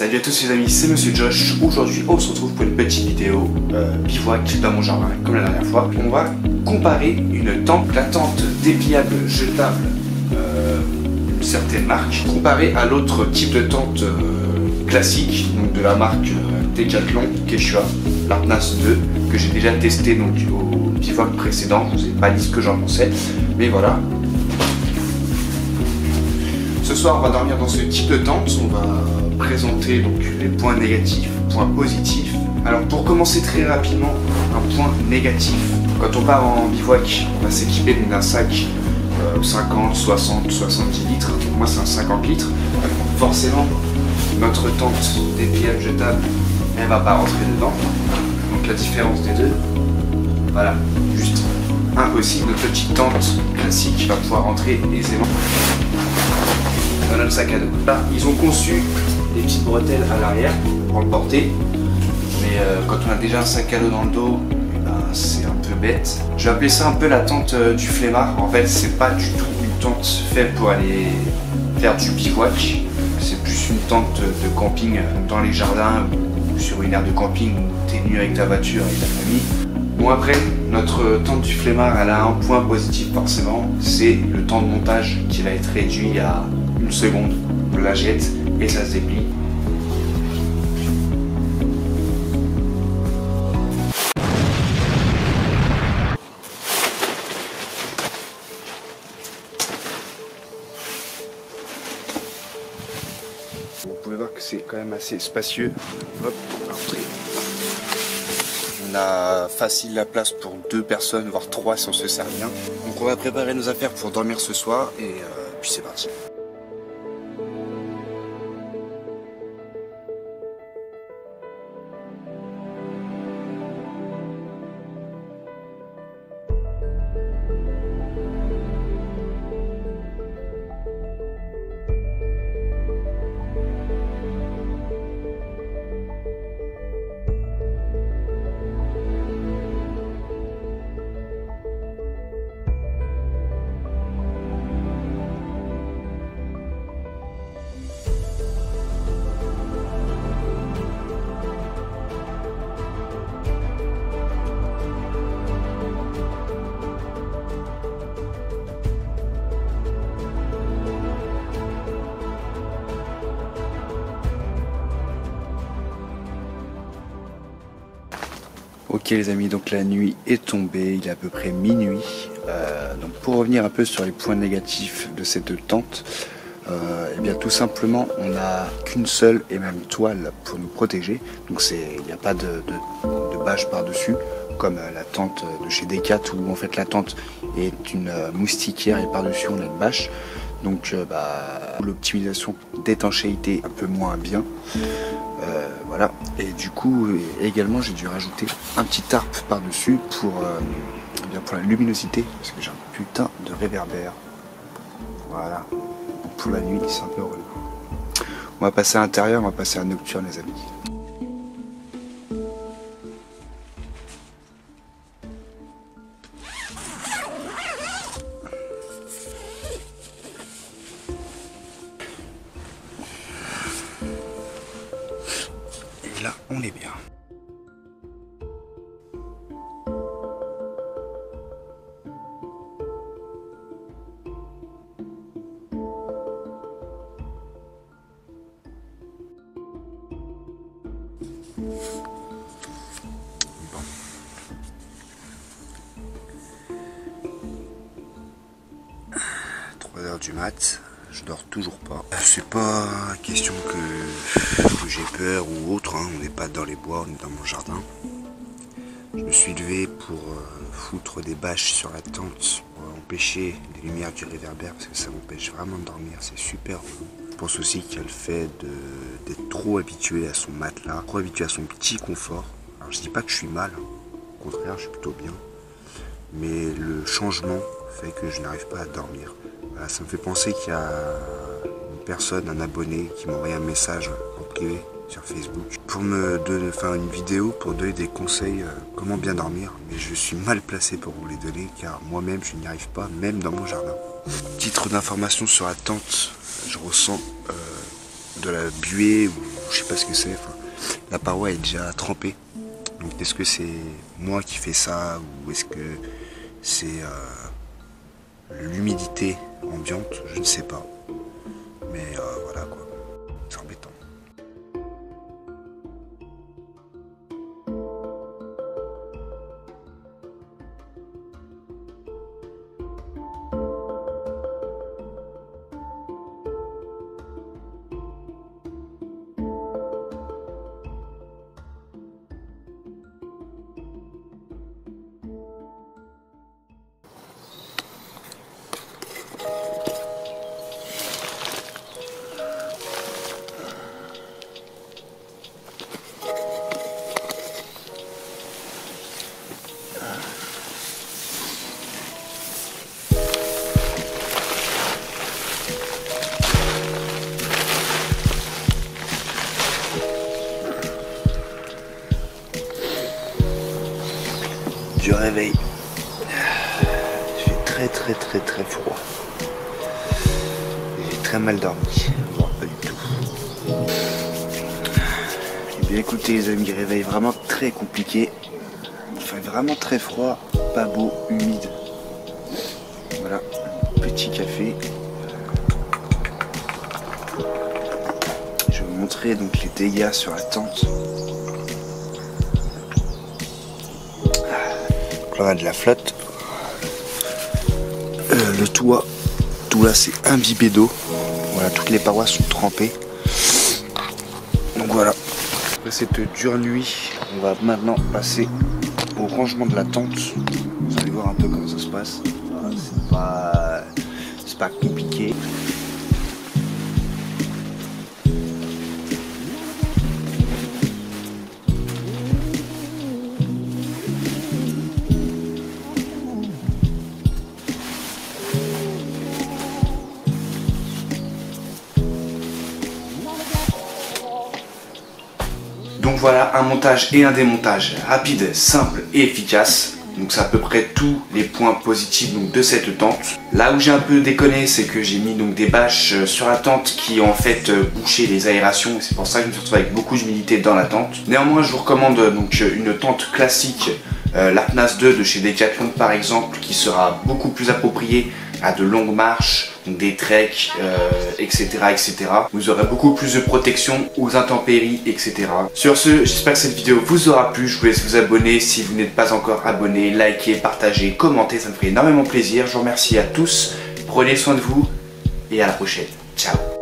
Salut à tous les amis, c'est Monsieur Josh. Aujourd'hui on se retrouve pour une petite vidéo bivouac dans mon jardin comme la dernière fois. On va comparer une tente, la tente dépliable jetable d'une certaine marque, comparée à l'autre type de tente classique, donc de la marque Decathlon Quechua, l'Artnas 2, que j'ai déjà testé donc au bivouac précédent. Je vous ai pas dit ce que j'en pensais, mais voilà. Ce soir on va dormir dans ce type de tente. On va présenter donc les points négatifs, points positifs. Alors pour commencer très rapidement, un point négatif. Quand on part en bivouac, on va s'équiper d'un sac 50, 60, 70 litres. Moi c'est un 50 litres. Forcément, notre tente dépliable jetable, elle va pas rentrer dedans. Donc la différence des deux, voilà, juste impossible. Notre petite tente classique va pouvoir rentrer aisément dans notre sac à dos. Là, ils ont conçu des petites bretelles à l'arrière pour le porter, mais quand on a déjà un sac à dos dans le dos, c'est un peu bête. Je vais appeler ça un peu la tente du flemmard. En fait, c'est pas du tout une tente faite pour aller faire du bivouac. C'est plus une tente de camping dans les jardins ou sur une aire de camping où tu es venu avec ta voiture et ta famille. Bon, après, notre tente du flemmard, elle a un point positif forcément, c'est le temps de montage qui va être réduit à 1 seconde. On la jette et ça se déplie. Vous pouvez voir que c'est quand même assez spacieux. Hop, on va rentrer. On a facile la place pour 2 personnes, voire 3 si on se sert bien. Donc on va préparer nos affaires pour dormir ce soir et puis c'est parti. Ok les amis, donc la nuit est tombée, il est à peu près minuit. Donc pour revenir un peu sur les points négatifs de cette tente, eh bien tout simplement on n'a qu'une seule et même toile pour nous protéger. Donc il n'y a pas de bâche par-dessus, comme la tente de chez Decat où en fait la tente est une moustiquière et par-dessus on a une bâche. Donc l'optimisation d'étanchéité un peu moins bien. Voilà, et du coup également j'ai dû rajouter un petit tarp par dessus pour la luminosité, parce que j'ai un putain de réverbère. Voilà, pour la nuit c'est un peu relou. On va passer à l'intérieur, on va passer à nocturne les amis. Là, on est bien. Bon. 3 heures du mat. Je dors toujours pas. C'est pas question que j'ai peur ou autre, hein. On n'est pas dans les bois, on est dans mon jardin. Je me suis levé pour foutre des bâches sur la tente pour empêcher les lumières du réverbère parce que ça m'empêche vraiment de dormir, c'est super relou. Je pense aussi qu'il y a le fait d'être trop habitué à son matelas, trop habitué à son petit confort. Alors je dis pas que je suis mal, hein. Au contraire je suis plutôt bien. Mais le changement fait que je n'arrive pas à dormir. Voilà, ça me fait penser qu'il y a une personne, un abonné, qui m'a envoyé un message en privé sur Facebook pour me donner, une vidéo pour donner des conseils comment bien dormir. Mais je suis mal placé pour vous les donner car moi-même je n'y arrive pas, même dans mon jardin. Titre d'information sur la tente, je ressens de la buée ou je sais pas ce que c'est. Enfin, la paroi est déjà trempée. Donc est-ce que c'est moi qui fais ça ou est-ce que c'est l'humidité ambiante? Je ne sais pas. Mais voilà quoi, c'est embêtant. Du réveil, il fait très froid. J'ai très mal dormi, voire pas du tout. Et bien écoutez les amis, réveil vraiment très compliqué. Il fait vraiment très froid, pas beau, humide. Voilà, petit café. Je vais vous montrer donc les dégâts sur la tente. On a de la flotte. Le toit, tout là c'est imbibé d'eau. Voilà, toutes les parois sont trempées. Donc voilà. Après cette dure nuit, on va maintenant passer au rangement de la tente. Vous allez voir un peu comment ça se passe. C'est pas compliqué. Donc voilà un montage et un démontage rapide, simple et efficace. Donc c'est à peu près tous les points positifs donc, de cette tente. Là où j'ai un peu déconné, c'est que j'ai mis donc des bâches sur la tente qui ont en fait bouché les aérations. Et c'est pour ça que je me suis retrouvé avec beaucoup d'humidité dans la tente. Néanmoins je vous recommande donc une tente classique, l'Artnas 2 de chez Decathlon par exemple, qui sera beaucoup plus appropriée à de longues marches, donc des treks, etc., etc. Vous aurez beaucoup plus de protection aux intempéries, etc. Sur ce, j'espère que cette vidéo vous aura plu. Je vous laisse vous abonner si vous n'êtes pas encore abonné, liker, partager, commenter, ça me ferait énormément plaisir. Je vous remercie à tous, prenez soin de vous et à la prochaine. Ciao.